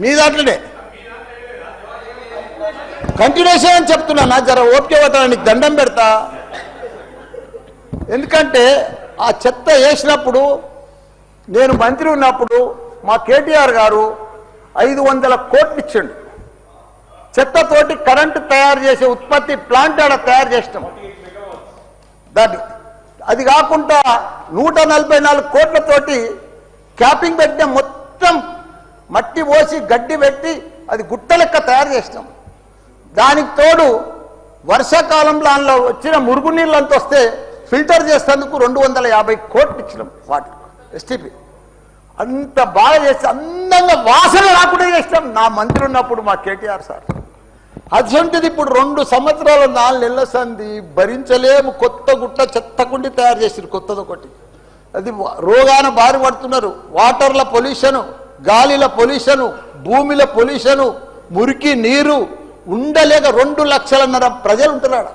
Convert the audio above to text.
మీ దాంట్లోనే కంటిన్యూషన్ అని చెప్తున్నా. నా జర ఓపిక పట్టడానికి దండం పెడతా. ఎందుకంటే ఆ చెత్త వేసినప్పుడు నేను మంత్రి ఉన్నప్పుడు మా కేటీఆర్ గారు 500 కోట్లు ఇచ్చిండు. చెత్తతోటి కరెంటు తయారు చేసే ఉత్పత్తి ప్లాంట్ ఆడ తయారు చేసినాం. దాన్ని అది కాకుండా 144 కోట్లతోటి క్యాపింగ్ పెట్టిన మొత్తం మట్టి పోసి గడ్డి పెట్టి అది గుట్ట లెక్క తయారు చేసినాం. దానికి తోడు వర్షాకాలంలో అందులో వచ్చిన మురుగునీళ్ళంతా వస్తే ఫిల్టర్ చేసేందుకు 250 కోట్లు ఇచ్చినాం. వాటర్ ఎస్టీపీ అంత బాగా చేసి అందంగా వాసన రాకుండా చేసినాం నా మంత్రి ఉన్నప్పుడు మా కేటీఆర్ సార్. అటువంటిది ఇప్పుడు 2 సంవత్సరాలు 4 నెలల సంది భరించలేము. కొత్త గుట్ట చెత్తకుండి తయారు చేసారు కొత్తది ఒకటి. అది రోగాన బారి పడుతున్నారు. వాటర్ల పొల్యూషను, గాలిల పొల్యూషను, భూమిల పొల్యూషను, మురికి నీరు ఉండలేక 2 లక్షలన్నర ప్రజలు ఉంటున్నాడు.